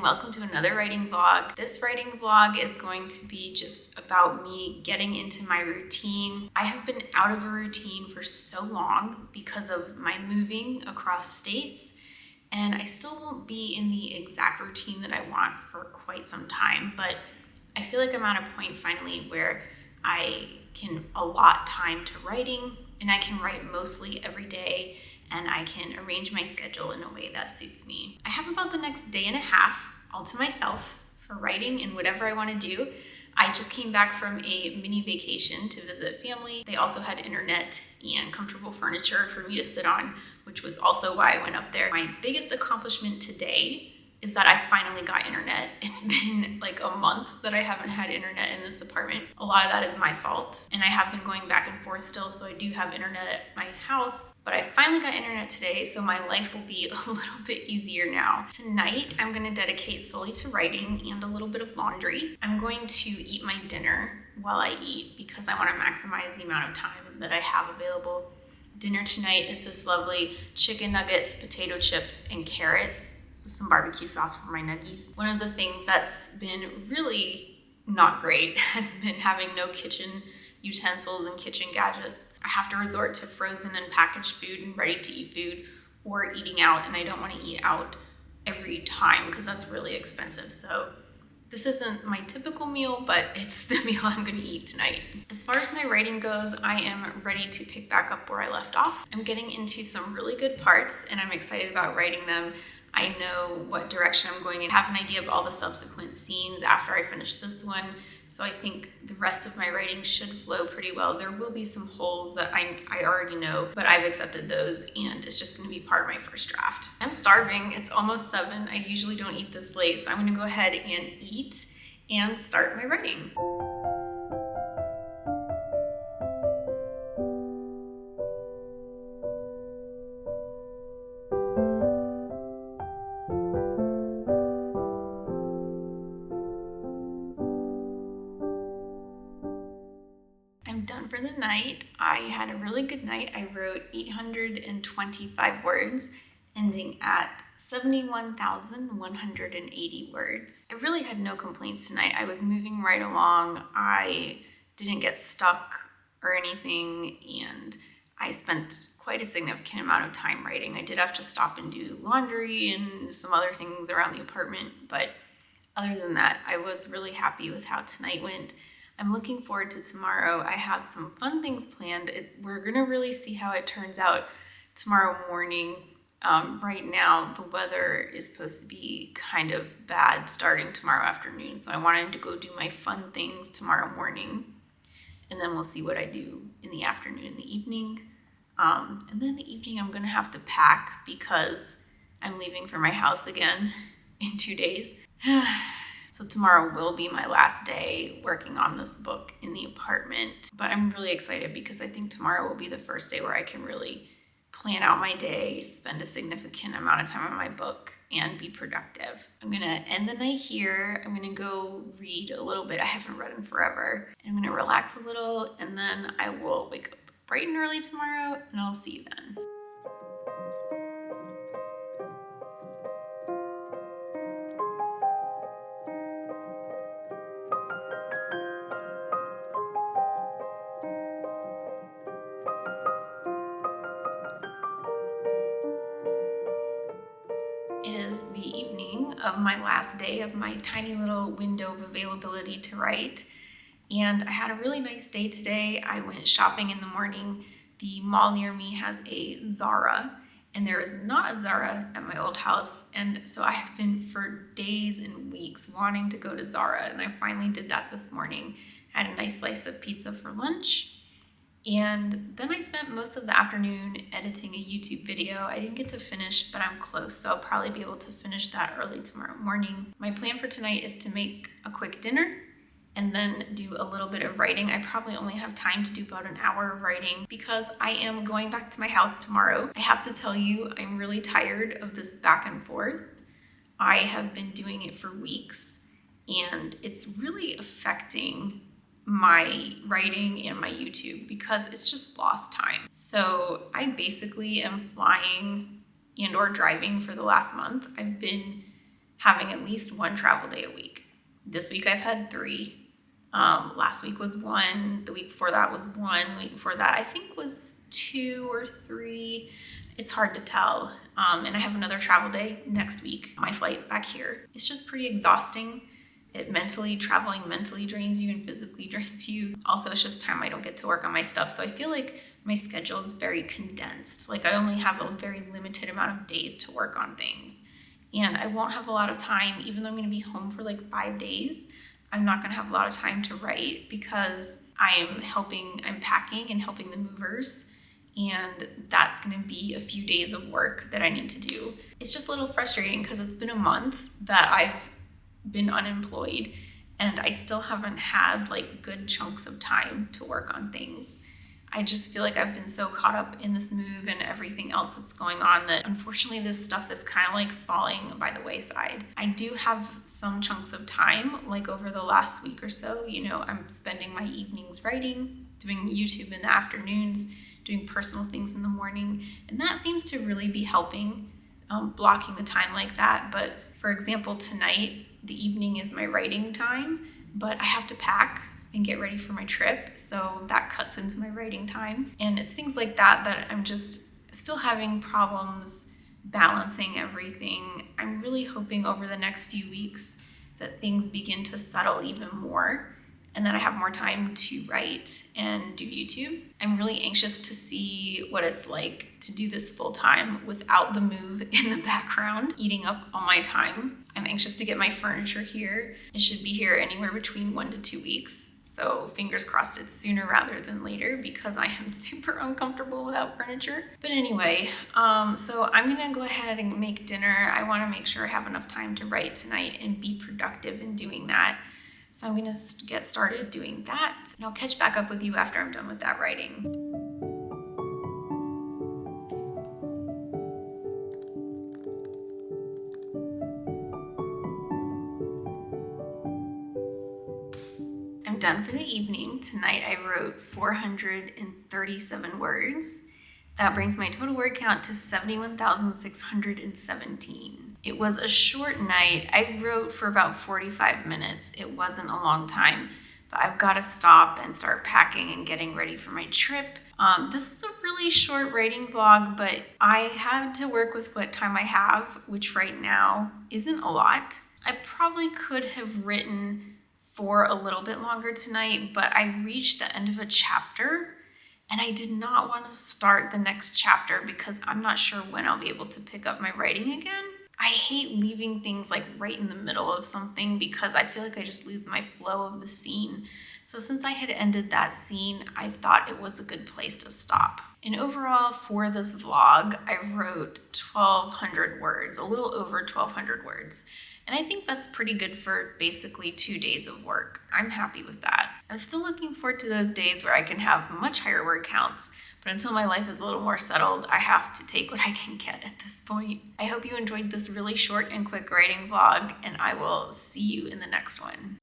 welcome to another writing vlog. This writing vlog is going to be just about me getting into my routine. I have been out of a routine for so long because of my moving across states, and I still won't be in the exact routine that I want for quite some time, but I feel like I'm at a point finally where I can allot time to writing, and I can write mostly every day, and I can arrange my schedule in a way that suits me. I have about the next day and a half all to myself for writing and whatever I want to do. I just came back from a mini vacation to visit family. They also had internet and comfortable furniture for me to sit on, which was also why I went up there. My biggest accomplishment today is that I finally got internet. It's been like a month that I haven't had internet in this apartment. A lot of that is my fault, and I have been going back and forth still, so I do have internet at my house, but I finally got internet today, so my life will be a little bit easier now. Tonight, I'm gonna dedicate solely to writing and a little bit of laundry. I'm going to eat my dinner while I eat because I wanna maximize the amount of time that I have available. Dinner tonight is this lovely chicken nuggets, potato chips, and carrots, some barbecue sauce for my nuggies. One of the things that's been really not great has been having no kitchen utensils and kitchen gadgets. I have to resort to frozen and packaged food and ready to eat food or eating out, and I don't want to eat out every time because that's really expensive. So this isn't my typical meal, but it's the meal I'm going to eat tonight. As far as my writing goes, I am ready to pick back up where I left off. I'm getting into some really good parts, and I'm excited about writing them. I know what direction I'm going in. I have an idea of all the subsequent scenes after I finish this one, so I think the rest of my writing should flow pretty well. There will be some holes that I already know, but I've accepted those, and it's just gonna be part of my first draft. I'm starving, it's almost 7. I usually don't eat this late, so I'm gonna go ahead and eat and start my writing. I'm done for the night. I had a really good night. I wrote 825 words, ending at 71,180 words. I really had no complaints tonight. I was moving right along. I didn't get stuck or anything, and I spent quite a significant amount of time writing. I did have to stop and do laundry and some other things around the apartment, but other than that, I was really happy with how tonight went. I'm looking forward to tomorrow. I have some fun things planned. We're gonna really see how it turns out tomorrow morning. Right now, the weather is supposed to be kind of bad starting tomorrow afternoon, so I wanted to go do my fun things tomorrow morning, and then we'll see what I do in the afternoon and the evening. And then in the evening, I'm gonna have to pack because I'm leaving for my house again in 2 days. So tomorrow will be my last day working on this book in the apartment, but I'm really excited because I think tomorrow will be the first day where I can really plan out my day, spend a significant amount of time on my book, and be productive. I'm gonna end the night here. I'm gonna go read a little bit. I haven't read in forever. And I'm gonna relax a little, and then I will wake up bright and early tomorrow, and I'll see you then. It is the evening of my last day of my tiny little window of availability to write, and I had a really nice day today. I went shopping in the morning. The mall near me has a Zara, and there is not a Zara at my old house, and so I have been for days and weeks wanting to go to Zara, and I finally did that this morning. I had a nice slice of pizza for lunch. And then I spent most of the afternoon editing a YouTube video. I didn't get to finish, but I'm close, so I'll probably be able to finish that early tomorrow morning. My plan for tonight is to make a quick dinner and then do a little bit of writing. I probably only have time to do about an hour of writing because I am going back to my house tomorrow. I have to tell you, I'm really tired of this back and forth. I have been doing it for weeks, and it's really affecting my writing and my YouTube because it's just lost time. So I basically am flying and or driving for the last month. I've been having at least one travel day a week. This week I've had 3. Last week was 1. The week before that was 1. The week before that I think was 2 or 3. It's hard to tell. And I have another travel day next week, my flight back here. It's just pretty exhausting. Traveling mentally drains you and physically drains you. Also, it's just time I don't get to work on my stuff. So I feel like my schedule is very condensed. Like I only have a very limited amount of days to work on things. And I won't have a lot of time, even though I'm going to be home for like 5 days. I'm not going to have a lot of time to write because I'm packing and helping the movers. And that's going to be a few days of work that I need to do. It's just a little frustrating because it's been a month that I've been unemployed and I still haven't had like good chunks of time to work on things. I just feel like I've been so caught up in this move and everything else that's going on that unfortunately this stuff is kind of like falling by the wayside. I do have some chunks of time, like over the last week or so, I'm spending my evenings writing, doing YouTube in the afternoons, doing personal things in the morning, and that seems to really be helping, blocking the time like that. But for example, tonight, the evening is my writing time, but I have to pack and get ready for my trip, so that cuts into my writing time. And it's things like that I'm just still having problems balancing everything. I'm really hoping over the next few weeks that things begin to settle even more and that I have more time to write and do YouTube. I'm really anxious to see what it's like to do this full time without the move in the background eating up all my time. I'm anxious to get my furniture here. It should be here anywhere between 1 to 2 weeks. So fingers crossed it's sooner rather than later because I am super uncomfortable without furniture. But anyway, so I'm gonna go ahead and make dinner. I wanna make sure I have enough time to write tonight and be productive in doing that. So I'm gonna get started doing that. And I'll catch back up with you after I'm done with that writing. I'm done for the evening. Tonight I wrote 437 words. That brings my total word count to 71,617. It was a short night. I wrote for about 45 minutes. It wasn't a long time, but I've got to stop and start packing and getting ready for my trip. This was a really short writing vlog, but I had to work with what time I have, which right now isn't a lot. I probably could have written for a little bit longer tonight, but I reached the end of a chapter and I did not want to start the next chapter because I'm not sure when I'll be able to pick up my writing again. I hate leaving things like right in the middle of something because I feel like I just lose my flow of the scene. So since I had ended that scene, I thought it was a good place to stop. And overall for this vlog, I wrote 1,200 words, a little over 1,200 words. And I think that's pretty good for basically 2 days of work. I'm happy with that. I'm still looking forward to those days where I can have much higher word counts, but until my life is a little more settled, I have to take what I can get at this point. I hope you enjoyed this really short and quick writing vlog, and I will see you in the next one.